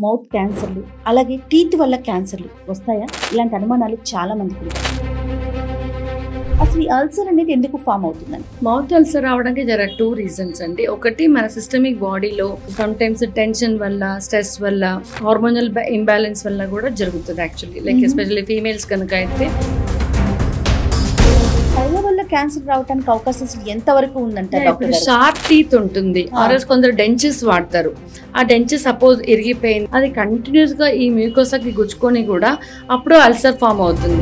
Mouth క్యాన్సర్లు అలాగే teeth వల్ల క్యాన్సర్లు వస్తాయా? ఇలాంటి అనుమానాలు చాలా మందికి ఉన్నాయి. అసలు ఈ అల్సర్ అనేది ఎందుకు ఫామ్ అవుతుందని? మౌత్ అల్సర్ రావడానికి జర 2 రీజన్స్ అండి. ఒకటి మన సిస్టమిక్ బాడీలో సమ్ టైమ్స్ టెన్షన్ వల్ల, స్ట్రెస్ వల్ల, హార్మోనల్ ఇంబ్యాలెన్స్ వల్ల కూడా జరుగుతుంది యాక్చువల్లీ. లైక్ ఎస్పెషల్లీ ఫీమేల్స్ కనుక అయితే పళ్ళ వల్ల క్యాన్సర్ రావడానికి అవకాశం ఎంత వరకు ఉందంటారు డాక్టర్? షార్ప్ టీత్ ఉంటుంది, ఆర్ఎల్స్ కొందరు డెంచెస్ వాడతారు. ఆ డెంచెస్ సపోజ్ ఇరిగిపోయింది, అది కంటిన్యూస్ గా ఈ మ్యూకోసాకి గుచ్చుకొని కూడా అప్పుడు అల్సర్ ఫామ్ అవుతుంది.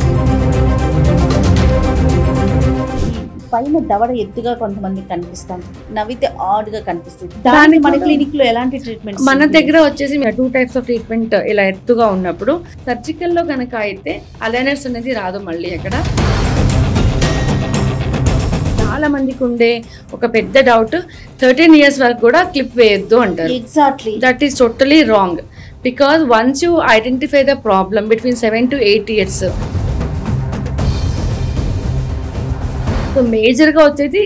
పైన దవడ ఎత్తుగా కొంతమంది కనిపిస్తాం, నవ్వితే ఆడ్ గా కనిపిస్తుంది. దానికి మన క్లినిక్ లో ఎలాంటి ట్రీట్మెంట్? మన దగ్గర వచ్చేసి 2 టైప్స్ ఆఫ్ ట్రీట్మెంట్. ఇలా ఎత్తుగా ఉన్నప్పుడు సర్జికల్ లో కనుక అయితే అలైనర్స్ అనేది రాదు మళ్ళీ అక్కడ. చాలా మందికి ఉండే ఒక పెద్ద డౌట్ 13 years వరకు కూడా క్లిప్ వేయొద్దు అంటారు. Exactly, that is totally wrong. Because once you identify the problem between 7 to 8 years. So మేజర్గా వచ్చేసి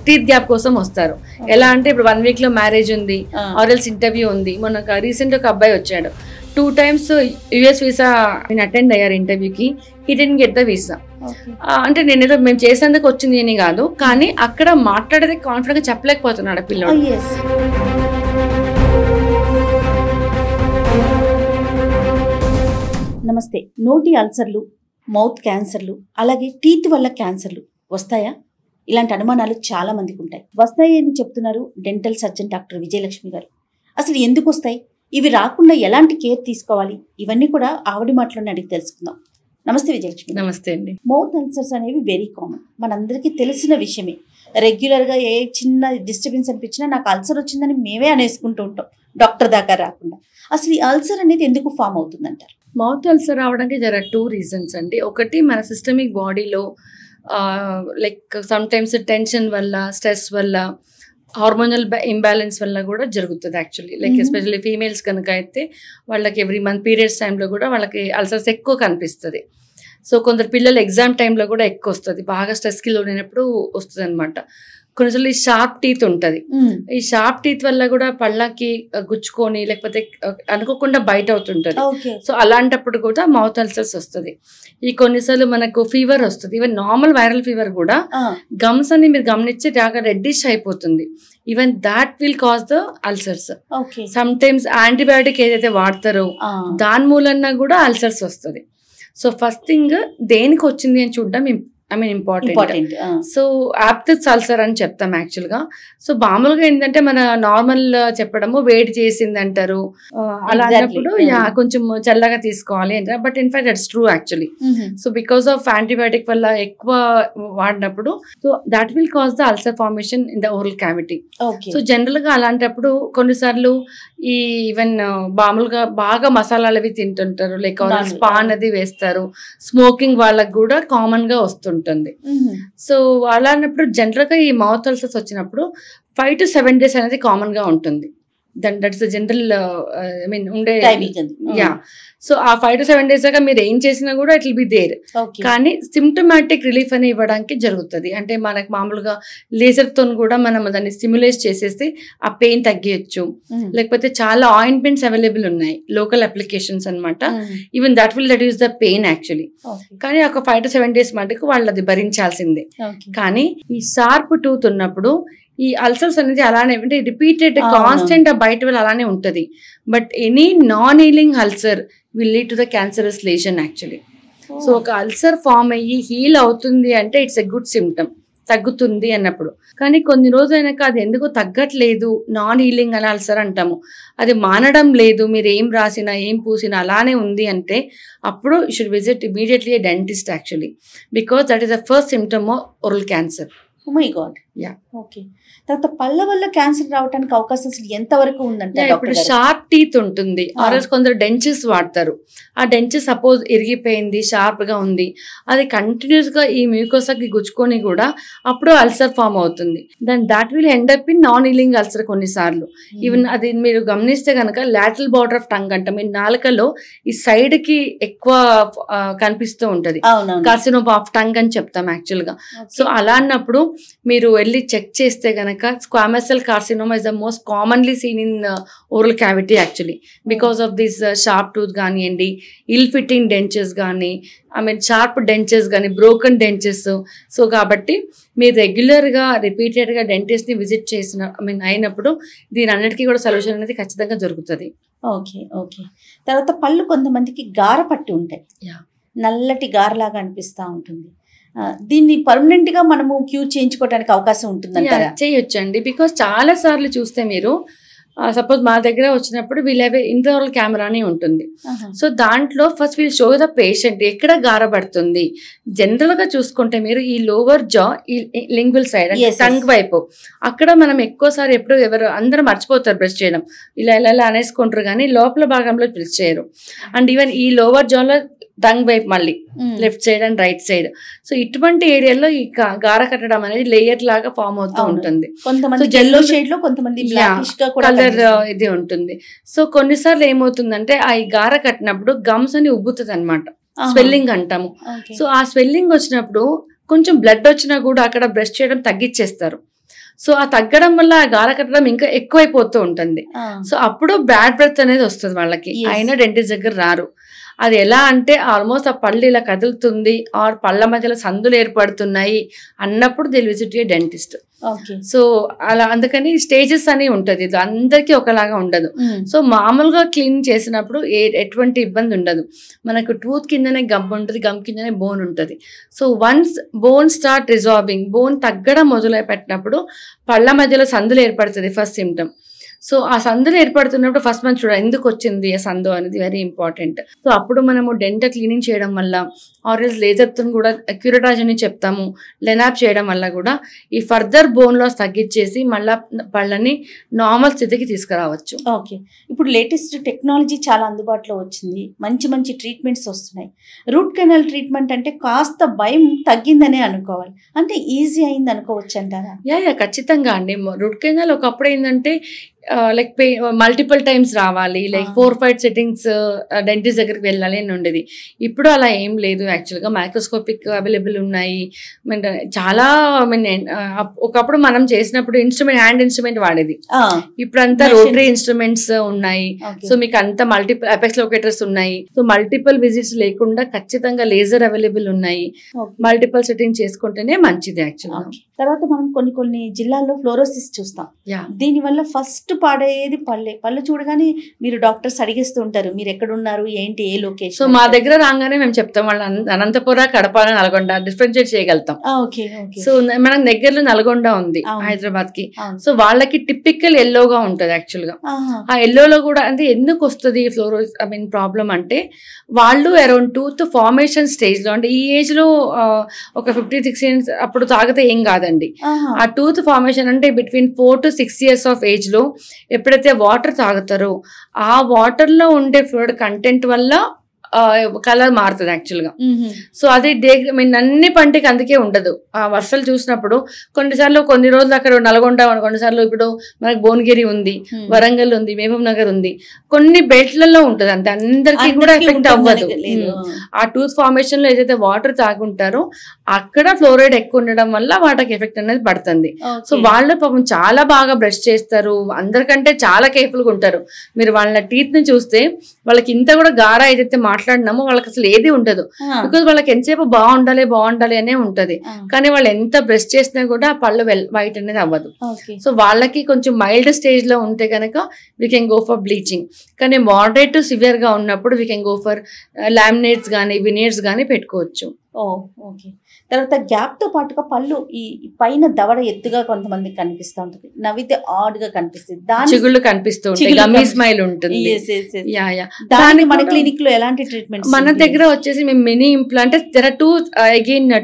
టీత్ గ్యాప్ కోసం వస్తారు. ఎలా అంటే ఇప్పుడు 1 week లో మ్యారేజ్ ఉంది, ఆర్ఎల్స్ ఇంటర్వ్యూ ఉంది. మొన్న రీసెంట్ ఒక అబ్బాయి వచ్చాడు, 2 times US వీసా నేను అటెండ్ అయ్యారు ఇంటర్వ్యూకి. He didn't get the visa. అంటే నేనేదో మేము చేసేందుకు వచ్చింది అని కాదు, కానీ అక్కడ మాట్లాడేది కాన్ఫిడెంట్ గా చెప్పలేకపోతున్నాడు పిల్లడు. నమస్తే. నోటి అల్సర్లు, మౌత్ క్యాన్సర్లు అలాగే టీత్ వల్ల క్యాన్సర్లు వస్తాయా? ఇలాంటి అనుమానాలు చాలా మందికి ఉంటాయి. వస్తాయి అని చెప్తున్నారు డెంటల్ సర్జన్ డాక్టర్ విజయలక్ష్మి గారు. అసలు ఎందుకు వస్తాయి, ఇవి రాకుండా ఎలాంటి కేర్ తీసుకోవాలి, ఇవన్నీ కూడా ఆవిడ మాటలోనే అడిగి తెలుసుకుందాం. నమస్తే విజయలక్ష్మి. నమస్తే అండి. మౌత్ అల్సర్స్ అనేవి వెరీ కామన్, మనందరికీ తెలిసిన విషయమే. రెగ్యులర్గా ఏ చిన్న డిస్టర్బెన్స్ అనిపించినా నాకు అల్సర్ వచ్చిందని మేమే అనేసుకుంటూ ఉంటాం, డాక్టర్ దాకా రాకుండా. అసలు ఈ అల్సర్ అనేది ఎందుకు ఫామ్ అవుతుందంటారు? మౌత్ అల్సర్ రావడానికి జర 2 రీజన్స్ అండి. ఒకటి మన సిస్టమిక్ బాడీలో లైక్ సమ్ టైమ్స్ టెన్షన్ వల్ల, స్ట్రెస్ వల్ల, హార్మోనల్ ఇంబ్యాలెన్స్ వల్ల కూడా జరుగుతుంది యాక్చువల్లీ. లైక్ ఎస్పెషల్లీ ఫీమేల్స్ కనుక అయితే వాళ్ళకి ఎవ్రీ మంత్ పీరియడ్స్ టైంలో కూడా వాళ్ళకి అల్సర్స్ ఎక్కువ కనిపిస్తుంది. సో కొందరు పిల్లలు ఎగ్జామ్ టైంలో కూడా ఎక్కువ వస్తుంది, బాగా స్ట్రెస్కి లోనైనప్పుడు వస్తుంది అనమాట. కొన్నిసార్లు ఈ షార్ప్ టీత్ ఉంటుంది, ఈ షార్ప్ టీత్ వల్ల కూడా పళ్ళకి గుచ్చుకొని లేకపోతే అనుకోకుండా బయట అవుతుంటది. సో అలాంటప్పుడు కూడా మౌత్ అల్సర్స్ వస్తుంది. ఈ కొన్నిసార్లు మనకు ఫీవర్ వస్తుంది, ఈవెన్ నార్మల్ వైరల్ ఫీవర్ కూడా గమ్స్ అని మీరు గమనించి బాగా రెడ్డిష్ అయిపోతుంది. Even that will cause the ulcers. Some times antibiotic ఏదైతే వాడతారో దాని మూలన్నా కూడా అల్సర్స్ వస్తుంది. సో ఫస్ట్ థింగ్ దేనికి వచ్చింది అని చూడడం ఇంపార్టెంట్. సో యాప్టిస్ అల్సర్ అని చెప్తాం యాక్చువల్ గా. సో మామూలుగా ఏంటంటే మన నార్మల్ చెప్పడము వేడి చేసింది అంటారు, అలాంటప్పుడు కొంచెం చల్లగా తీసుకోవాలి అంటారు. But in fact that's true actually. So because of antibiotic వల్ల ఎక్కువ వాడినప్పుడు so that will cause the ulcer formation in the oral cavity. So general గా అలాంటప్పుడు కొన్నిసార్లు ఈ ఈవెన్ మామూలుగా బాగా మసాలాలు అవి తింటుంటారు, లైక్ స్పా అనేది వేస్తారు, స్మోకింగ్ వాళ్ళకి కూడా కామన్ గా వస్తుంటుంది. సో అలాంటప్పుడు జనరల్ గా ఈ మౌత్ అల్సర్స్ వచ్చినప్పుడు 5 to 7 days అనేది కామన్ గా ఉంటుంది. దట్స్ జనరల్ ఉండే. సో ఆ 5 to 7 days దాకా మీరు ఏం చేసినా కూడా ఇట్ విల్ బి దేర్. కానీ సిమ్టమాటిక్ రిలీఫ్ అని ఇవ్వడానికి జరుగుతుంది. అంటే మనకు మామూలుగా లేజర్ తో కూడా మనం దాన్ని స్టిమ్యులేట్ చేసేసి ఆ పెయిన్ తగ్గించచ్చు. లేకపోతే చాలా ఆయింట్మెంట్స్ అవైలబుల్ ఉన్నాయి, లోకల్ అప్లికేషన్స్ అనమాట. Even that will reduce the pain actually. కానీ ఒక 5 to 7 days మటుకు వాళ్ళు అది భరించాల్సిందే. కానీ ఈ షార్ప్ టూత్ ఉన్నప్పుడు ఈ అల్సర్స్ అనేది అలానే అంటే రిపీటెడ్ కాన్స్టెంట్ బయట వల్ల అలానే ఉంటది. But any non healing ulcer will lead to the cancerous lesion actually. So ఒక అల్సర్ ఫామ్ అయ్యి హీల్ అవుతుంది అంటే ఇట్స్ ఎ గుడ్ సిమ్టమ్, తగ్గుతుంది అన్నప్పుడు. కానీ కొన్ని రోజులైనాక అది ఎందుకో తగ్గట్లేదు, నాన్ హీలింగ్ అని అల్సర్ అంటాము, అది మానడం లేదు, మీరు ఏం రాసినా ఏం పూసినా అలానే ఉంది అంటే అప్పుడు you should visit immediately a dentist actually, because that is the first symptom of oral cancer. Oh my God. Yeah. Okay. తర్వాత పళ్ళ వల్ల క్యాన్సర్ రావడానికి అవకాశం ఎంత వరకు ఉందంటే? ఇప్పుడు షార్ప్ టీత్ ఉంటుంది, ఆర్ఎల్స్ కొందరు డెంచెస్ వాడతారు. ఆ డెంచెస్ సపోజ్ ఇరిగిపోయింది, షార్ప్ గా ఉంది, అది కంటిన్యూస్ గా ఈ మ్యూకోసాకి గుచ్చుకొని కూడా అప్పుడు అల్సర్ ఫామ్ అవుతుంది. Then that will end up in non healing ulcer కొన్నిసార్లు. ఈవెన్ అది మీరు గమనిస్తే కనుక లాటరల్ బార్డర్ ఆఫ్ టంగ్ అంటాం, ఈ నాలుకలో ఈ సైడ్ కి ఎక్కువ కనిపిస్తూ ఉంటది, కార్సినోమా ఆఫ్ టంగ్ అని చెప్తాం యాక్చువల్ గా. సో అలా అన్నప్పుడు మీరు వెళ్ళి చెక్ చేస్తే కనుక squamous cell carcinoma is the most commonly seen in oral cavity actually because of this sharp tooth కానివ్వండి, ఇల్ ఫిట్టింగ్ డెంచర్స్ కానీ, షార్ప్ డెంచర్స్ కానీ, బ్రోకన్ డెంచర్స్. సో కాబట్టి మీరు రెగ్యులర్గా రిపీటెడ్గా డెంటిస్ట్ని విజిట్ చేసిన అయినప్పుడు దీని అన్నిటికీ కూడా సొల్యూషన్ అనేది ఖచ్చితంగా దొరుకుతుంది. Okay okay. తర్వాత పళ్ళు కొంతమందికి గార పట్టి ఉంటాయి, నల్లటి గారలాగా అనిపిస్తూ ఉంటుంది. దీన్ని పర్మనెంట్గా మనము క్యూర్ చేయించుకోవడానికి అవకాశం ఉంటుందంటారా? చేయొచ్చండి. బికాస్ చాలా సార్లు చూస్తే మీరు సపోజ్ మా దగ్గర వచ్చినప్పుడు వీళ్ళ ఇంట్రావరల్ కెమెరా అని ఉంటుంది. సో దాంట్లో first we'll show the patient ఎక్కడ గారపడుతుంది. జనరల్ గా చూసుకుంటే మీరు ఈ లోవర్ జా, ఈ లింగ్వల్ సైడ్ అంటే టంగ్ వైపు అక్కడ మనం ఎక్కువసారి ఎవరు అందరూ మర్చిపోతారు బ్రష్ చేయడం, ఇలా ఇలా అనేసుకుంటారు కానీ లోపల భాగంలో బ్రష్ చేయరు. అండ్ ఈవెన్ ఈ లోవర్ జాలో టంగ్ వైపు మళ్ళీ left side and right side. So ఇటువంటి ఏరియాలో ఈ గార కట్టడం అనేది లేయర్ లాగా ఫామ్ అవుతూ ఉంటుంది. కలర్ ఇది ఉంటుంది. సో కొన్నిసార్లు ఏమవుతుందంటే ఆ గార కట్టినప్పుడు గమ్స్ అని ఉబ్బుతుంది అనమాట, స్వెల్లింగ్ అంటాము. సో ఆ స్వెల్లింగ్ వచ్చినప్పుడు కొంచెం బ్లడ్ వచ్చినా కూడా అక్కడ బ్రష్ చేయడం తగ్గించేస్తారు. సో ఆ తగ్గడం వల్ల ఆ గార కట్టడం ఇంకా ఎక్కువైపోతూ ఉంటుంది. సో అప్పుడు బ్యాడ్ బ్రెత్ అనేది వస్తుంది వాళ్ళకి, అయినా డెంటిస్ట్ దగ్గర రారు. అది ఎలా అంటే ఆల్మోస్ట్ ఆ పళ్ళు ఇలా కదులుతుంది ఆర్ పళ్ళ మధ్యలో సందులు ఏర్పడుతున్నాయి అన్నప్పుడు they visit A dentist. So అలా అందుకని స్టేజెస్ అని ఉంటుంది, ఇది అందరికీ ఒకలాగా ఉండదు. సో మామూలుగా క్లీన్ చేసినప్పుడు ఎటువంటి ఇబ్బంది ఉండదు. మనకు టూత్ కిందనే గమ్ ఉంటుంది, గమ్ కిందనే బోన్ ఉంటుంది. So once bone start resolving, bone తగ్గడం మొదలు పెట్టినప్పుడు పళ్ళ మధ్యలో సందులు ఏర్పడుతుంది ఫస్ట్ సిమ్టమ్. సో ఆ సందులు ఏర్పడుతున్నప్పుడు ఫస్ట్ మనం చూడాలి ఎందుకు వచ్చింది ఆ సందు అనేది వెరీ ఇంపార్టెంట్. సో అప్పుడు మనము డెంటల్ క్లీనింగ్ చేయడం వల్ల ఆర్ఎల్స్ లేజర్తో కూడా క్యూరటాజ్ అని చెప్తాము, లెనాప్ చేయడం వల్ల కూడా ఈ ఫర్దర్ బోన్ లాస్ తగ్గించేసి మళ్ళీ పళ్ళని నార్మల్ స్థితికి తీసుకురావచ్చు. ఓకే. ఇప్పుడు లేటెస్ట్ టెక్నాలజీ చాలా అందుబాటులో వచ్చింది, మంచి మంచి ట్రీట్మెంట్స్ వస్తున్నాయి. రూట్ కెనాల్ ట్రీట్మెంట్ అంటే కాస్త భయం తగ్గిందనే అనుకోవాలి, అంటే ఈజీ అయింది అనుకోవచ్చు అంటారా? యా ఖచ్చితంగా అండి. రూట్ కెనాల్ ఒకప్పుడు ఏంటంటే లైక్ మల్టిపుల్ టైమ్స్ రావాలి, లైక్ 4-5 సెట్టింగ్స్ డెంటిస్ట్ దగ్గరికి వెళ్ళాలి అని ఉండేది. ఇప్పుడు అలా ఏం లేదు. యాక్చువల్గా మైక్రోస్కోపిక్ అవైలబుల్ ఉన్నాయి. చాలా ఒకప్పుడు మనం చేసినప్పుడు హ్యాండ్ ఇన్స్ట్రుమెంట్ వాడేది, ఇప్పుడు అంతా రోటరీ ఇన్స్ట్రుమెంట్స్ ఉన్నాయి. సో మీకు అంతా మల్టిపుల్ అపెక్స్ లొకేటర్స్ ఉన్నాయి. సో మల్టిపుల్ విజిట్స్ లేకుండా ఖచ్చితంగా లేజర్ అవైలబుల్ ఉన్నాయి. మల్టిపుల్ సెట్టింగ్ చేసుకుంటేనే మంచిది యాక్చువల్గా. తర్వాత మనం కొన్ని జిల్లాల్లో ఫ్లోరోసిస్ చూస్తాం. దీనివల్ల ఫస్ట్ పాడేది పళ్ళు చూడగానే మీరు డాక్టర్స్ అడిగేస్తూ ఉంటారు మీరు ఎక్కడున్నారు ఏంటి ఏ లొకేషన్. సో మా దగ్గర రాగానే మేము చెప్తాం వాళ్ళ అనంతపుర, కడప, నల్గొండ డిఫరెన్షియేట్ చేయగలుగుతాం. సో మన దగ్గరలో నల్గొండ ఉంది హైదరాబాద్ కి. సో వాళ్ళకి టిపికల్ ఎల్లోగా ఉంటుంది యాక్చువల్ గా. ఆ ఎల్లోలో కూడా అంటే ఎందుకు వస్తుంది ప్రాబ్లం అంటే వాళ్ళు అరౌండ్ టూత్ ఫార్మేషన్ స్టేజ్ లో, అంటే ఈ ఏజ్ లో ఒక 50-60 years అప్పుడు తాగితే ఏం కాదండి. ఆ టూత్ ఫార్మేషన్ అంటే between 4 to 6 years of age లో ఎప్పుడైతే వాటర్ తాగుతారో ఆ వాటర్ లో ఉండే ఫ్లూయిడ్ కంటెంట్ వల్ల కలర్ మారుతుంది యాక్చువల్ గా. సో అది అన్ని పంటికి అందుకే ఉండదు. ఆ వర్షాలు చూసినప్పుడు కొన్నిసార్లు కొన్ని రోజులు అక్కడ నల్గొండ, కొన్నిసార్లు ఇప్పుడు మనకి భువనగిరి ఉంది, వరంగల్ ఉంది, మహబూబ్ నగర్ ఉంది, కొన్ని బెల్ట్లలో ఉంటుంది. అంతే అందరికి కూడా ఎఫెక్ట్ అవ్వదు. ఆ టూత్ ఫార్మేషన్ లో ఏదైతే వాటర్ తాగుంటారో అక్కడ ఫ్లోరైడ్ ఎక్కువ ఉండడం వల్ల వాటికి ఎఫెక్ట్ అనేది పడుతుంది. సో వాళ్ళు పాపం చాలా బాగా బ్రష్ చేస్తారు, అందరికంటే చాలా కేర్ఫుల్ గా ఉంటారు. మీరు వాళ్ళ టీత్ ని చూస్తే వాళ్ళకి ఇంత కూడా గారా ఏదైతే మాట్లాడినామో వాళ్ళకి అసలు ఏది ఉండదు. బికాజ్ వాళ్ళకి ఎంతసేపు బాగుండాలి అనే ఉంటది, కానీ వాళ్ళు ఎంత బ్రష్ చేసినా కూడా పళ్ళు వైట్ అనేది అవ్వదు. సో వాళ్ళకి కొంచెం మైల్డ్ స్టేజ్ లో ఉంటే కనుక we can go for bleaching. కానీ మోడరేట్ టు సివియర్ గా ఉన్నప్పుడు we can go for laminates కానీ వినీర్స్ కానీ పెట్టుకోవచ్చు. ఓకే. తర్వాత గ్యాప్ తో పాటుగా పళ్ళు ఈ పైన దవడ ఎత్తుగా కొంతమందికి కనిపిస్తూ ఉంటుంది, నవ్వితే ఆడ్ గా కనిపిస్తుంది, చిగుళ్ళు కనిపిస్తూ ఉంటాయి, గమ్మీ స్మైల్ ఉంటుంది. మన క్లినిక్ లో ఎలాంటి ట్రీట్మెంట్? మన దగ్గర వచ్చేసి మేము mini implant, there are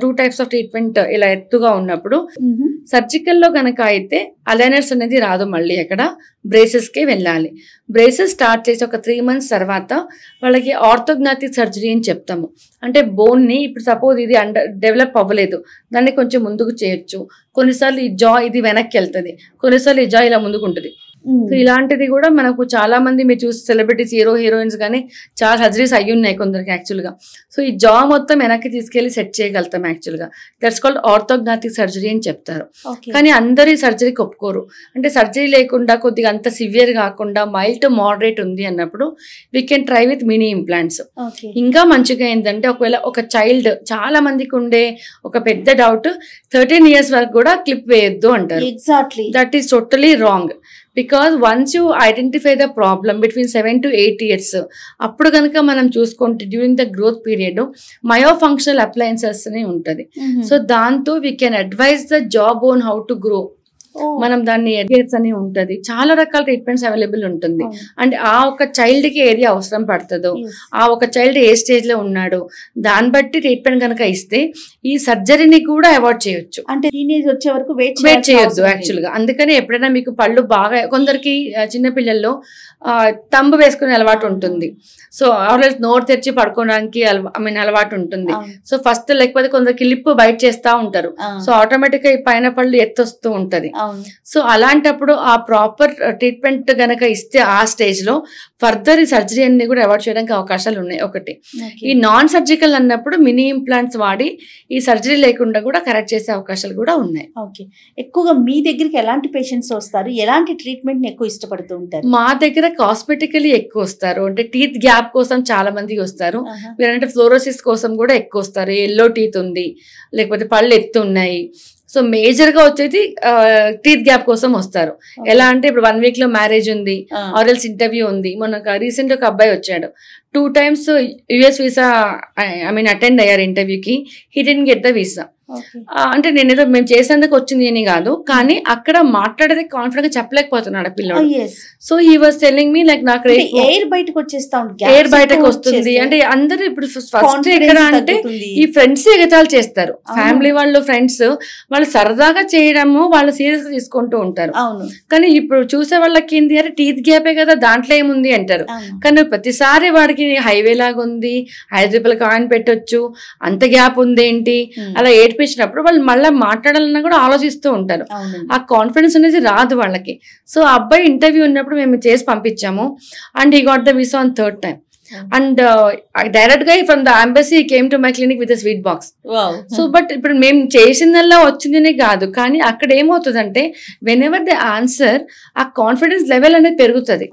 two types of treatment. ఇలా ఎత్తుగా ఉన్నప్పుడు సర్జికల్ లో కనుక అయితే అలైనర్స్ అనేది రాదు, మళ్ళీ అక్కడ బ్రేసెస్ కే వెళ్ళాలి. బ్రేసెస్ స్టార్ట్ చేసి ఒక 3 months తర్వాత వాళ్ళకి ఆర్థోగ్నాటిక్ సర్జరీ అని చెప్తాము. అంటే బోన్ ని ఇప్పుడు సపోజ్ ఇది డెవలప్ అవ్వలేదు, దాన్ని కొంచెం ముందుకు చేయొచ్చు. కొన్నిసార్లు ఈ జా ఇది వెనక్కి వెళ్తుంది, కొన్నిసార్లు ఈ జా ఇలా ముందుకు ఉంటుంది. సో ఇలాంటిది కూడా మనకు చాలా మంది మీరు చూసి సెలబ్రిటీస్ హీరోయిన్స్ కానీ చాలా సర్జరీస్ అయ్యి ఉన్నాయి కొందరికి యాక్చువల్గా. సో ఈ జా మొత్తం వెనక్కి తీసుకెళ్లి సెట్ చేయగలుగుతాం యాక్చువల్గా. దట్స్ కాల్డ్ ఆర్థోగ్నాటిక్ సర్జరీ అని చెప్తారు. కానీ అందరూ ఈ సర్జరీకి ఒప్పుకోరు. అంటే సర్జరీ లేకుండా కొద్దిగా అంత సివియర్ కాకుండా మైల్డ్ టు మోడరేట్ ఉంది అన్నప్పుడు we can try with mini implants. ఇంకా మంచిగా ఏంటంటే ఒకవేళ ఒక చైల్డ్, చాలా మందికి ఉండే ఒక పెద్ద డౌట్ 13 years వరకు కూడా క్లిప్ వేయొద్దు అంటారు. Exactly that is totally wrong. Because once you identify the problem between 7 to 8 years అప్పుడు కనుక మనం చూసుకుంటే during the growth period myofunctional appliances అని ఉంటుంది. సో దాంతో we can advise the jaw bone how to grow. మనం దాన్ని ఎడ్గేట్స్ అని ఉంటది, చాలా రకాల ట్రీట్మెంట్స్ అవైలబుల్ ఉంటుంది. అండ్ ఆ ఒక చైల్డ్ కి ఏరియా అవసరం పడుతుందో, ఆ ఒక చైల్డ్ ఏ స్టేజ్ లో ఉన్నాడో దాన్ని బట్టి ట్రీట్మెంట్ కనుక ఇస్తే ఈ సర్జరీని కూడా అవాయిడ్ చేయొచ్చు. అంటే టీనేజ్ వచ్చే వరకు వెయిట్ చేయొద్దు యాక్చువల్ గా. అందుకని ఎప్పుడైనా మీకు పళ్ళు బాగా, కొందరికి చిన్నపిల్లల్లో తంబు వేసుకునే అలవాటు ఉంటుంది. సో ఆల్రెడీ నోరు తెరిచి పడుకోవడానికి అలవాటు ఉంటుంది. సో ఫస్ట్ లేకపోతే కొందరికి లిప్ బైట్ చేస్తా ఉంటారు. సో ఆటోమేటిక్ గా ఈ పైన పళ్ళు ఎత్తొస్తూ ఉంటది. సో అలాంటప్పుడు ఆ ప్రాపర్ ట్రీట్మెంట్ గనక ఇస్తే ఆ స్టేజ్ లో ఫర్దర్ ఈ సర్జరీ అన్ని కూడా అవాయిడ్ చేయడానికి అవకాశాలు ఉన్నాయి. ఒకటి ఈ నాన్ సర్జికల్ అన్నప్పుడు మినీ ఇంప్లాంట్స్ వాడి ఈ సర్జరీ లేకుండా కూడా కరెక్ట్ చేసే అవకాశాలు కూడా ఉన్నాయి. ఓకే, ఎక్కువగా మీ దగ్గరికి ఎలాంటి పేషెంట్స్ వస్తారు, ఎలాంటి ట్రీట్మెంట్ ని ఎక్కువ ఇష్టపడుతూ ఉంటారు? మా దగ్గర కాస్మెటికలీ ఎక్కువ వస్తారు. అంటే టీత్ గ్యాప్ కోసం చాలా మంది వస్తారు. మీరంటే ఫ్లోరోసిస్ కోసం కూడా ఎక్కువ వస్తారు. ఎల్లో టీత్ ఉంది, లేకపోతే పళ్ళు ఎత్తు ఉన్నాయి. సో మేజర్ గా వచ్చేది టీత్ గ్యాప్ కోసం వస్తారు. ఎలా అంటే ఇప్పుడు 1 week లో మ్యారేజ్ ఉంది, ఆరల్స్ ఇంటర్వ్యూ ఉంది. మొన్న రీసెంట్ ఒక అబ్బాయి వచ్చాడు, 2 times US వీసా అటెండ్ అయ్యారు ఇంటర్వ్యూకి. He didn't get the visa. అంటే నేనేదో మేము చేసేందుకు వచ్చింది అని కాదు, కానీ అక్కడ మాట్లాడేది కాన్ఫిడెంట్ గా చెప్పలేకపోతున్నాడు పిల్లడు. So he was telling me like నాకు ఎయిర్ బయటకు వచ్చేస్తా, ఎయిర్ బయటకు వస్తుంది. అంటే అందరూ ఇప్పుడు ఫస్ట్ ఎక్కడ అంటే ఈ ఫ్రెండ్స్ ఎగతాలు చేస్తారు. ఫ్యామిలీ వాళ్ళు, ఫ్రెండ్స్ వాళ్ళు సరదాగా చేయడము వాళ్ళు సీరియస్ గా తీసుకుంటూ ఉంటారు. కానీ ఇప్పుడు చూసే వాళ్ళకి ఏంటి అంటే టీత్ గ్యాపే కదా, దాంట్లో ఏముంది అంటారు. కానీ ప్రతిసారి వాడికి హైవే లాగా ఉంది, 5 రూపాయల కాయిన్ పెట్టొచ్చు, అంత గ్యాప్ ఉంది ఏంటి అలా ఏడ్పించినప్పుడు వాళ్ళు మళ్ళీ మాట్లాడాలన్నా కూడా ఆలోచిస్తూ ఉంటారు. ఆ కాన్ఫిడెన్స్ అనేది రాదు వాళ్ళకి. సో ఆ అబ్బాయి ఇంటర్వ్యూ ఉన్నప్పుడు మేము చేసి పంపించాము. And he got the visa on 3rd time. And direct guy from the embassy came to my clinic with a sweet box. Wow. So but ఇప్పుడు మేము చేసిందల్లా వచ్చిందనే కాదు, కానీ అక్కడ ఏమవుతుందంటే whenever they answer ఆ కాన్ఫిడెన్స్ లెవెల్ అనేది పెరుగుతుంది.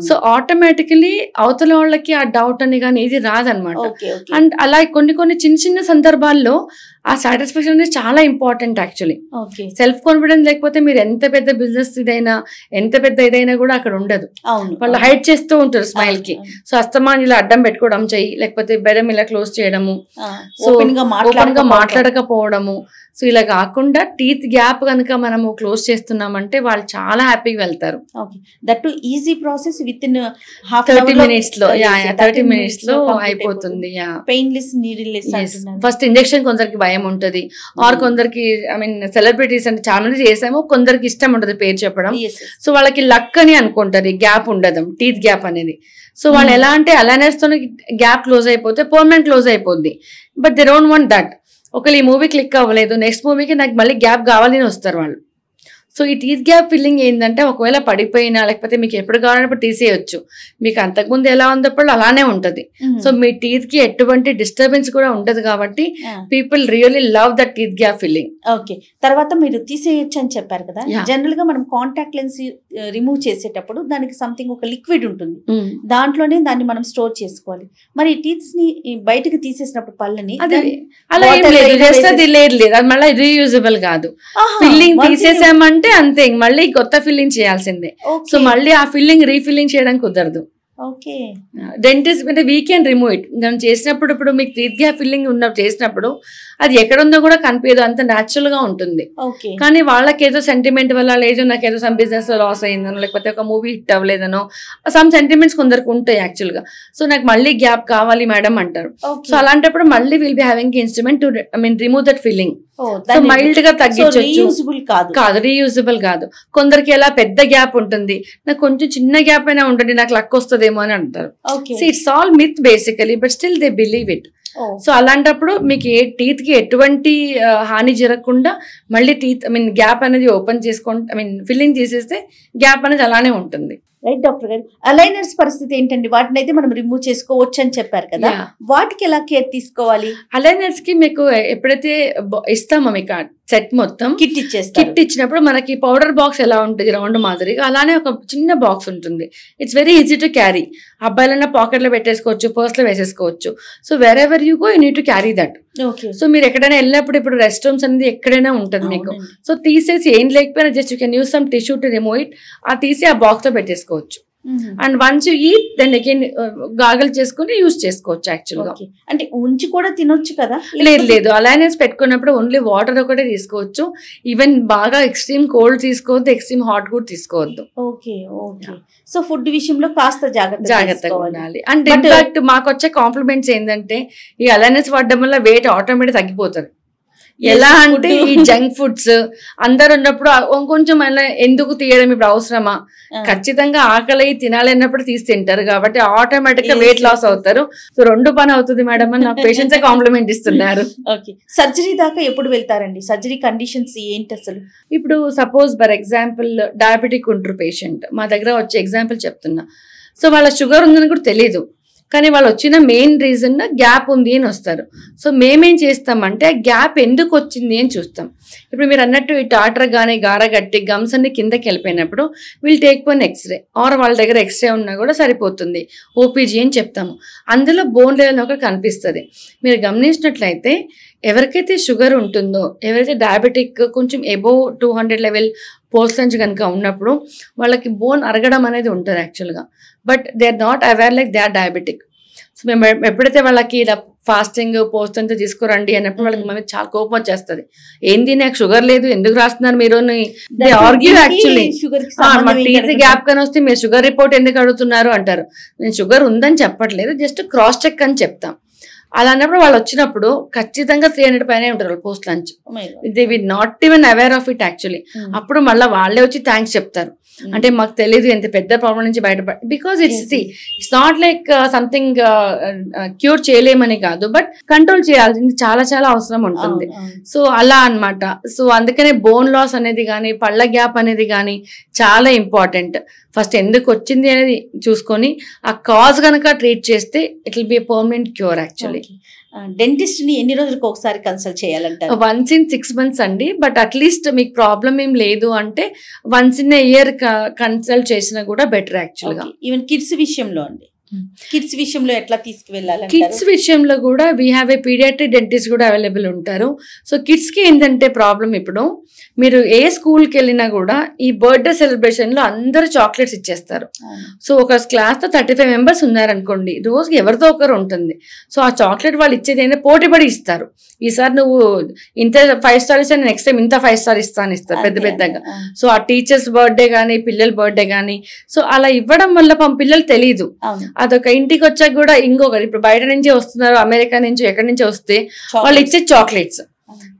సో ఆటోమేటికలీ అవతల వాళ్ళకి ఆ డౌట్ అని కానీ ఇది రాదనమాట. అండ్ అలా కొన్ని చిన్న చిన్న సందర్భాల్లో ఆ సాటిస్ఫాక్షన్ అనేది చాలా ఇంపార్టెంట్ యాక్చువల్లీ. సెల్ఫ్ కాన్ఫిడెన్స్ లేకపోతే మీరు ఎంత పెద్ద బిజినెస్ ఇదైనా, ఎంత పెద్ద ఇదైనా కూడా అక్కడ ఉండదు. వాళ్ళు హైడ్ చేస్తూ ఉంటారు స్మైల్ కి. సో అస్తమాన్ ఇలా అడ్డం పెట్టుకోవడం చెయ్యి, లేకపోతే బెడం ఇలా క్లోజ్ చేయడము, సో ఓపెన్ గా మాట్లాడకపోవడము. సో ఇలా కాకుండా టీత్ గ్యాప్ కనుక మనము క్లోజ్ చేస్తున్నామంటే వాళ్ళు చాలా హ్యాపీగా వెళ్తారు. That to easy process with in 30 minutes లో 30 minutes లో అయిపోతుంది. పెయిన్లెస్, నీడిల్లెస్. ఫస్ట్ ఇంజెక్షన్ కొందరికి భయం ఉంటది, ఆర్ కొందరికి సెలబ్రిటీస్ అంటే చాలా మంది చేసాము, కొందరికి ఇష్టం ఉండదు పేరు చెప్పడం. సో వాళ్ళకి లక్ అని అనుకుంటారు ఈ గ్యాప్ ఉండదు, టీత్ గ్యాప్ అనేది. సో వాళ్ళు ఎలా అంటే అలైనర్స్ తో గ్యాప్ క్లోజ్ అయిపోతే పర్మనెంట్ క్లోజ్ అయిపోద్ది. But they don't want that. ఒకవేళ ఈ మూవీ క్లిక్ అవ్వలేదు, నెక్స్ట్ మూవీకి నాకు మళ్ళీ గ్యాప్ కావాలని వస్తారు వాళ్ళు. సో ఈ టీత్ గ్యాప్ ఫిల్లింగ్ ఏంటంటే ఒకవేళ పడిపోయినా లేకపోతే మీకు ఎప్పుడు కావాలన్నప్పుడు తీసేయచ్చు. మీకు అంతకుముందు ఎలా ఉన్నప్పుడు అలానే ఉంటది. సో మీ టీత్ కి ఎటువంటి డిస్టర్బెన్స్ కూడా ఉండదు కాబట్టి people really love that teeth gap filling. Okay, తర్వాత మీరు తీసేయచ్చు అని చెప్పారు కదా. జనరల్ గా మనం కాంటాక్ట్ లెన్స్ రిమూవ్ చేసేటప్పుడు దానికి సంథింగ్ ఒక లిక్విడ్ ఉంటుంది, దాంట్లోనే దాన్ని మనం స్టోర్ చేసుకోవాలి. మరి టీత్స్ ని బయటకు తీసేసినప్పుడు పళ్ళని అలా ఏం లేదు, జస్ట్ అది లేదు, అది మళ్ళీ రీయూజబుల్ కాదు. ఫిల్లింగ్ తీసేసామంటే అంతే, మళ్ళీ కొత్త ఫిల్లింగ్ చేయాల్సిందే. సో మళ్ళీ ఆ ఫిల్లింగ్ రీఫిల్లింగ్ చేయడానికి కుదరదు. డెంటిస్ట్ అంటే వీ కెన్ రిమూవ్ ఇట్. మనం చేసినప్పుడు ఇప్పుడు మీకు టీత్ గ్యాప్ ఫిల్లింగ్ చేసినప్పుడు అది ఎక్కడ ఉందో కూడా కనిపించదు, అంత న్యాచురల్ గా ఉంటుంది. కానీ వాళ్ళకి ఏదో సెంటిమెంట్ వల్ల, లేదు నాకేదో సమ్ బిజినెస్ లో లాస్ అయిందనో, లేకపోతే ఒక మూవీ హిట్ అవ్వలేదనో, సమ్ సెంటిమెంట్స్ కొందరికి ఉంటాయి యాక్చువల్ గా. సో నాకు మళ్ళీ గ్యాప్ కావాలి మేడం అంటారు. సో అలాంటప్పుడు మళ్ళీ will be having instrument to remove that filling. So mild గా తగ్గించవచ్చు. కాదు, రీయూజబుల్ కాదు. కొందరికి ఎలా పెద్ద గ్యాప్ ఉంటుంది, నాకు కొంచెం చిన్న గ్యాప్ అయినా ఉంటుంది, నాకు లక్ వస్తుందేమో అని అంటారు. So it's all myth basically, but still they believe it. So అలాంటప్పుడు మీకు టీత్ కి ఎటువంటి హాని జరగకుండా మళ్ళీ టీత్ గ్యాప్ అనేది ఓపెన్ చేసుకోండి, ఫిల్లింగ్ తీసేస్తే గ్యాప్ అనేది అలానే ఉంటుంది. రైట్ డాక్టర్ గారు, అలైనర్స్ పరిస్థితి ఏంటండి? వాటిని అయితే మనం రిమూవ్ చేసుకోవచ్చు అని చెప్పారు కదా, వాటికి ఎలా కేర్ తీసుకోవాలి? అలైనర్స్ కి మీకు ఎప్పుడైతే ఇస్తామో మీకు సెట్ మొత్తం కిట్ ఇచ్చినప్పుడు మనకి పౌడర్ బాక్స్ ఎలా ఉంటుంది రౌండ్ మాదిరిగా, అలానే ఒక చిన్న బాక్స్ ఉంటుంది. It's very easy to carry. అబ్బాయిలన్నా పాకెట్ లో పెట్టేసుకోవచ్చు, పర్స్ లో వేసేసుకోవచ్చు. So wherever you go you need to carry that. So మీరు ఎక్కడైనా వెళ్ళినప్పుడు ఇప్పుడు రెస్ట్ రూమ్స్ అనేది ఎక్కడైనా ఉంటుంది మీకు. సో తీసేసి ఏం లేకపోయినా just you can use some tissue to remove it. ఆ తీసి ఆ బాక్స్ లో పెట్టేసుకోవచ్చు. And once you eat then again gargle చేసుకుని యూజ్ చేసుకోవచ్చు. యాక్చువల్ గా అంటే ఉంచి కూడా తినొచ్చు కదా? లేదు, అలైనర్స్ పెట్టుకున్నప్పుడు ఓన్లీ వాటర్ ఒకటే తీసుకోవచ్చు. ఈవెన్ బాగా ఎక్స్ట్రీమ్ కోల్డ్ తీసుకోవద్దు, ఎక్స్ట్రీమ్ హాట్ కూడా తీసుకోవద్దు. ఓకే. సో ఫుడ్ విషయంలో కాస్త జాగ్రత్తగా ఉండాలి. అండ్ ఇన్ఫాక్ట్ మాకు వచ్చే కాంప్లిమెంట్స్ ఏంటంటే ఈ అలైనర్స్ వాడడం వల్ల వెయిట్ ఆటోమేటిక్ తగ్గిపోతుంది. ఎలా అంటే ఈ జంక్ ఫుడ్స్ అందరు ఉన్నప్పుడు కొంచెం ఎందుకు తీయడం ఇప్పుడు అవసరమా? ఖచ్చితంగా ఆకలి తినాలి అన్నప్పుడు తీసి తింటారు కాబట్టి ఆటోమేటిక్ గా వెయిట్ లాస్ అవుతారు. సో రెండు పని అవుతుంది మేడం అని నాకు పేషెంట్స్ కాంప్లిమెంట్ ఇస్తున్నారు. ఓకే. సర్జరీ దాకా ఎప్పుడు వెళ్తారండి? సర్జరీ కండిషన్స్ ఏంటి అసలు? ఇప్పుడు సపోజ్ ఫర్ ఎగ్జాంపుల్ డయాబెటిక్ ఉంటారు పేషెంట్, మా దగ్గర వచ్చే ఎగ్జాంపుల్ చెప్తున్నా. సో వాళ్ళ షుగర్ ఉందని కూడా తెలియదు, కానీ వాళ్ళు వచ్చిన మెయిన్ రీజన్ గ్యాప్ ఉంది అని వస్తారు. సో మేమేం చేస్తామంటే గ్యాప్ ఎందుకు వచ్చింది అని చూస్తాం. ఇప్పుడు మీరు అన్నట్టు ఈ టాటర్ కానీ గారగట్టి గమ్స్ అన్ని కిందకి వెళ్ళిపోయినప్పుడు వీళ్ళు టేక్ వన్ ఎక్స్రే ఆర్ వాళ్ళ దగ్గర ఎక్స్రే ఉన్నా కూడా సరిపోతుంది, ఓపీజీ అని చెప్తాము. అందులో బోన్ లెవెల్ ఒకటి కనిపిస్తుంది. మీరు గమనించినట్లయితే ఎవరికైతే షుగర్ ఉంటుందో, ఎవరైతే డయాబెటిక్ కొంచెం అబోవ్ 200 లెవెల్ పోస్టెన్స్ కనుక ఉన్నప్పుడు వాళ్ళకి బోన్ అరగడం అనేది ఉంటుంది యాక్చువల్గా. But they are not aware like they are diabetic. So మేము ఎప్పుడైతే వాళ్ళకి ఇలా ఫాస్టింగ్ పోస్ట్ అంతా తీసుకురండి అన్నప్పుడు వాళ్ళకి మనకి చాలా కోపం వచ్చేస్తుంది. ఏంది నాకు షుగర్ లేదు ఎందుకు రాస్తున్నారు మీరు? Argue actually. మా టీత్ గ్యాప్ కానీ వస్తే మీరు షుగర్ రిపోర్ట్ ఎందుకు అడుగుతున్నారు అంటారు. నేను షుగర్ ఉందని చెప్పట్లేదు, జస్ట్ క్రాస్ చెక్ అని చెప్తాం. అలా అన్నప్పుడు వాళ్ళు వచ్చినప్పుడు ఖచ్చితంగా 300 పైనే ఉంటారు వాళ్ళు post lunch. They we not even aware of it actually. అప్పుడు మళ్ళీ వాళ్ళే వచ్చి థ్యాంక్స్ చెప్తారు. అంటే మాకు తెలియదు ఎంత పెద్ద ప్రాబ్లం నుంచి బయటపడి, because it's not like something cure చేయలేమని కాదు, బట్ కంట్రోల్ చేయాల్సింది చాలా చాలా అవసరం ఉంటుంది. సో అలా అన్నమాట. సో అందుకనే బోన్ లాస్ అనేది కానీ పళ్ళ గ్యాప్ అనేది కానీ చాలా ఇంపార్టెంట్. ఫస్ట్ ఎందుకు వచ్చింది అనేది చూసుకొని ఆ కాజ్ కనుక ట్రీట్ చేస్తే it will be permanent cure actually. Dentist ని ఎన్ని రోజులకు ఒకసారి కన్సల్ట్ చేయాలంటారు? వన్స్ ఇన్ 6 months అండి. బట్ అట్లీస్ట్ మీకు ప్రాబ్లం ఏం లేదు అంటే వన్స్ ఇన్ ఇయర్ కన్సల్ట్ చేసినా కూడా బెటర్ యాక్చువల్ గా. ఈవెన్ కిడ్స్ విషయంలో అండి, కిడ్స్ విషయంలో ఎట్లా తీసుకువెళ్ళాలి? కిడ్స్ విషయంలో కూడా we have a paediatric dentist కూడా అవైలబుల్ ఉంటారు. సో కిడ్స్ కి ఏంటంటే ప్రాబ్లం, ఇప్పుడు మీరు ఏ స్కూల్కి వెళ్ళినా కూడా ఈ బర్త్డే సెలబ్రేషన్ లో అందరూ చాక్లెట్స్ ఇచ్చేస్తారు. సో ఒక క్లాస్ తో 35 members ఉన్నారనుకోండి, రోజుకి ఎవరితో ఒకరు ఉంటుంది. సో ఆ చాక్లెట్ వాళ్ళు ఇచ్చేది ఏంటంటే పోటీ పడి ఇస్తారు. ఈసారి నువ్వు ఇంత 5 star ఇస్తా, నెక్స్ట్ టైం ఇంత 5 star ఇస్తాను ఇస్తారు పెద్ద పెద్దగా. సో ఆ టీచర్స్ బర్త్డే కానీ పిల్లల బర్త్డే కానీ, సో అలా ఇవ్వడం వల్ల పిల్లలు తెలీదు. అదొక ఇంటికి వచ్చాక కూడా ఇంకొకరు ఇప్పుడు బయట నుంచి వస్తున్నారు, అమెరికా నుంచి ఎక్కడి నుంచి వస్తే వాళ్ళు ఇచ్చే చాక్లెట్స్,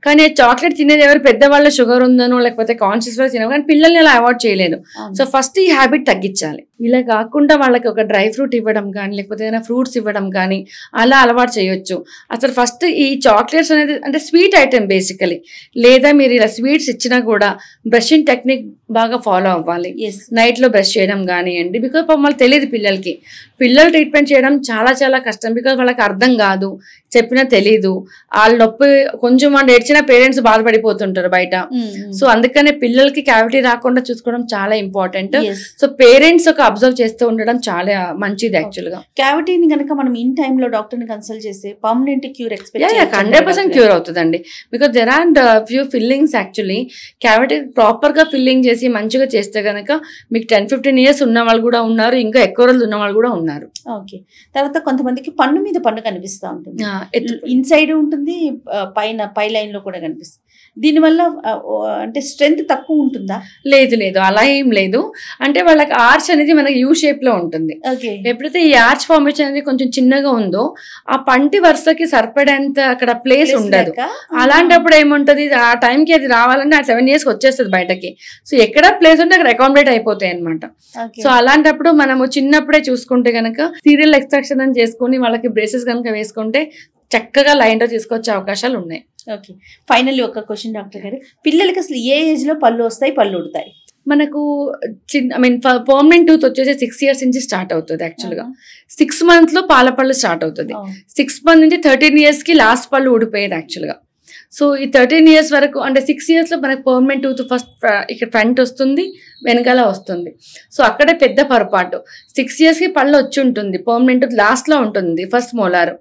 కానీ చాక్లెట్ తినేది ఎవరు పెద్దవాళ్ళ షుగర్ ఉందనో లేకపోతే కాన్షియస్ వల్ల తినవు, కానీ పిల్లల్ని అలా అవాయిడ్ చేయలేదు. సో ఫస్ట్ ఈ హ్యాబిట్ తగ్గించాలి. ఇలా కాకుండా వాళ్ళకి ఒక డ్రై ఫ్రూట్ ఇవ్వడం కానీ లేకపోతే ఏదైనా ఫ్రూట్స్ ఇవ్వడం కానీ అలా అలవాటు చేయొచ్చు. అసలు ఫస్ట్ ఈ చాక్లెట్స్ అనేది అంటే స్వీట్ ఐటెం బేసికలీ, లేదా మీరు ఇలా స్వీట్స్ ఇచ్చినా కూడా బ్రషింగ్ టెక్నిక్ బాగా ఫాలో అవ్వాలి. నైట్ లో బ్రష్ చేయడం కానివ్వండి, బికాజ్ వాళ్ళకి తెలియదు పిల్లలకి. పిల్లలు ట్రీట్మెంట్ చేయడం చాలా చాలా కష్టం, బికాజ్ వాళ్ళకి అర్థం కాదు, చెప్పినా తెలీదు. వాళ్ళ నొప్పి కొంచెం వాళ్ళు ఏడ్చినా పేరెంట్స్ బాధపడిపోతుంటారు బయట. సో అందుకనే పిల్లలకి క్యావిటీ రాకుండా చూసుకోవడం చాలా ఇంపార్టెంట్. సో పేరెంట్స్ ఒక అబ్జర్వ్ చేస్తూ ఉండడం చాలా మంచిది యాక్చువల్ గా. క్యావిటీని కనుక మనం ఇన్ టైమ్ లో డాక్టర్ ని కన్సల్ట్ చేస్తే పర్మనెంట్ క్యూర్ ఎక్స్పెక్ట్ 100% క్యూర్ అవుతుందండి. Because there are few fillings actually. Cavity proper గా ఫిల్లింగ్ చేసి మంచిగా చేస్తే కనుక మీకు 10-15 years ఉన్న వాళ్ళు కూడా ఉన్నారు, ఇంకా ఎక్కువ రోజులు ఉన్న వాళ్ళు కూడా ఉన్నారు. ఓకే. తర్వాత కొంతమందికి పన్ను మీద పన్ను కనిపిస్తూ ఉంటుంది, ఇన్సైడ్ ఉంటుంది, పై లైన్ లో కూడా కనిపిస్తుంది. దీనివల్ల అంటే స్ట్రెంగ్త్ తక్కువ ఉంటుందా? లేదు లేదు, అలా ఏం లేదు. అంటే వాళ్ళకి ఆర్చ్ అనేది మనకి యూ షేప్ లో ఉంటుంది. ఎప్పుడైతే ఈ ఆర్చ్ ఫార్మేషన్ అనేది కొంచెం చిన్నగా ఉందో ఆ పంటి వరుసకి సరిపడేంత అక్కడ ప్లేస్ ఉండదు. అలాంటప్పుడు ఏముంటది, ఆ టైంకి అది రావాలంటే ఆ 7 years వచ్చేస్తుంది బయటకి. సో ఎక్కడ ప్లేస్ ఉంటే అక్కడ అకామిడేట్ అయిపోతాయి అనమాట. సో అలాంటప్పుడు మనము చిన్నప్పుడే చూసుకుంటే కనుక సీరియల్ ఎక్స్ట్రాక్షన్ అని చేసుకుని వాళ్ళకి బ్రేసెస్ కనుక వేసుకుంటే చక్కగా లైన్లో తీసుకొచ్చే అవకాశాలు ఉన్నాయి. ఓకే, ఫైనల్లీ ఒక క్వశ్చన్ డాక్టర్ గారు, పిల్లలకి అసలు ఏ ఏజ్ లో పళ్ళు వస్తాయి, పళ్ళు ఉడతాయి? మనకు పర్మనెంట్ టూత్ వచ్చేసి 6 years నుంచి స్టార్ట్ అవుతుంది. యాక్చువల్గా 6 months లో పాల పళ్ళు స్టార్ట్ అవుతుంది. 6 months నుంచి 13 years కి లాస్ట్ పళ్ళు ఊడిపోయేది యాక్చువల్గా. సో ఈ 13 years వరకు అంటే 6 years లో మనకు పర్మనెంట్ టూత్ ఫస్ట్ ఇక్కడ ఫ్రంట్ వస్తుంది, వెనకాల వస్తుంది. సో అక్కడే పెద్ద పొరపాటు. 6 years కి పళ్ళు వచ్చి ఉంటుంది, పర్మనెంట్ టూత్ లాస్ట్ లో ఉంటుంది ఫస్ట్ మోలార్.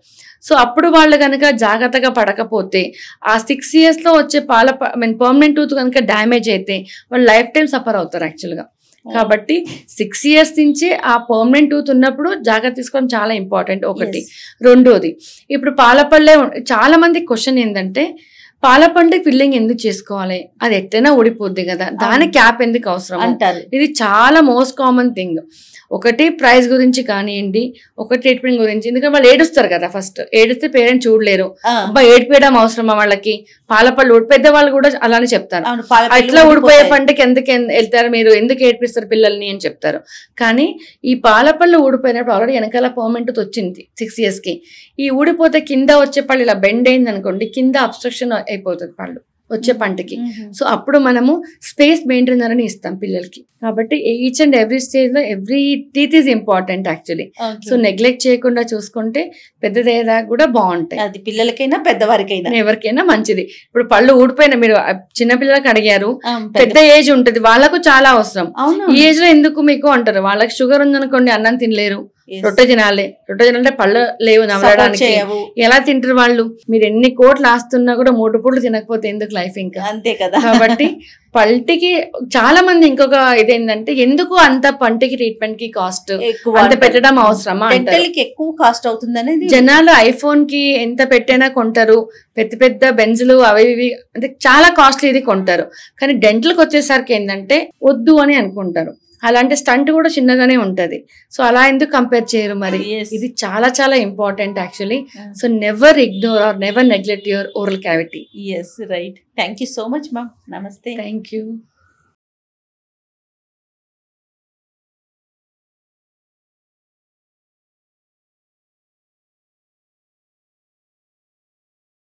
సో అప్పుడు వాళ్ళు కనుక జాగ్రత్తగా పడకపోతే ఆ 6 years లో వచ్చే పర్మనెంట్ టూత్ కనుక డ్యామేజ్ అయితే వాళ్ళు లైఫ్ టైం సఫర్ అవుతారు యాక్చువల్గా. కాబట్టి 6 years నుంచి ఆ పర్మనెంట్ టూత్ ఉన్నప్పుడు జాగ్రత్త తీసుకోవడం చాలా ఇంపార్టెంట్. ఒకటి. రెండోది, ఇప్పుడు పాలపళ్ళే చాలా మంది క్వశ్చన్ ఏంటంటే పాలపండు ఫిల్లింగ్ ఎందుకు చేసుకోవాలి, అది ఎట్టైనా ఊడిపోద్ది కదా, దాని క్యాప్ ఎందుకు అవసరం అంటారు. ఇది చాలా మోస్ట్ కామన్ థింగ్. ఒకటి ప్రైస్ గురించి కానివ్వండి, ఒకటి ట్రీట్మెంట్ గురించి. ఎందుకంటే వాళ్ళు ఏడుస్తారు కదా, ఫస్ట్ ఏడిస్తే పేరెంట్స్ చూడలేరు, అబ్బా ఏడిపోయడం అవసరమా వాళ్ళకి, పాలపళ్ళు పెద్దవాళ్ళు కూడా అలానే చెప్తారు, అట్లా ఊడిపోయే పంటకి ఎందుకు వెళ్తారు మీరు, ఎందుకు ఏడిపిస్తారు పిల్లల్ని అని చెప్తారు. కానీ ఈ పాలపళ్ళు ఊడిపోయినప్పుడు ఆల్రెడీ వెనకాల పర్మనెంట్ వచ్చింది 6 years కి. ఈ ఊడిపోతే కింద వచ్చే పళ్ళు ఇలా బెండ్ అయింది అనుకోండి, కింద అబ్స్ట్రక్షన్ అయిపోతుంది పళ్ళు వచ్చే పంటకి. సో అప్పుడు మనము స్పేస్ మెయింటైనర్ అని ఇస్తాం పిల్లలకి. కాబట్టి ఈచ్ అండ్ ఎవ్రీ స్టేజ్ లో every teeth is important actually. So neglect చేయకుండా చూసుకుంటే పెద్దదయ్యేదాకా కూడా బాగుంటాయి. అది పిల్లలకైనా పెద్దవారికైనా ఎవరికైనా మంచిది. ఇప్పుడు పళ్ళు ఊడిపోయినా మీరు చిన్న పిల్లలకి అడిగారు, పెద్ద ఏజ్ ఉంటుంది వాళ్ళకు చాలా అవసరం. ఈ ఏజ్ లో ఎందుకు మీకు అంటారు, వాళ్ళకి షుగర్ ఉందనుకోండి అన్నం తినలేరు, రొట్టె తినాలి. రొట్టె తినాలంటే పళ్ళు లేవు నవ్వడానికి, ఎలా తింటారు వాళ్ళు? మీరు ఎన్ని కోట్లు ఆస్తున్నా కూడా 3 పూటలు తినకపోతే ఎందుకు లైఫ్ ఇంకా, అంతే కదా. కాబట్టి పంటికి చాలా మంది ఇంకొక ఇదేంటంటే ఎందుకు అంత పంటికి ట్రీట్మెంట్ కి కాస్ట్ అంత పెట్టడం అవసరమా, ఎక్కువ కాస్ట్ అవుతుంది అనేది. జనాలు ఐఫోన్ కి ఎంత పెట్టైనా కొంటారు, పెద్ద పెద్ద బెంజులు అవి ఇవి అంటే చాలా కాస్ట్లీ ఇది కొంటారు. కానీ డెంటల్కి వచ్చేసరికి ఏంటంటే వద్దు అని అనుకుంటారు. అలాంటి స్టంట్ కూడా చిన్నగానే ఉంటది. సో అలా ఎందుకు కంపేర్ చేయరు మరి? ఇది చాలా చాలా important actually. So never ignore or never neglect your oral cavity. Yes, right. Thank you so much ma'am. నమస్తే. Thank you.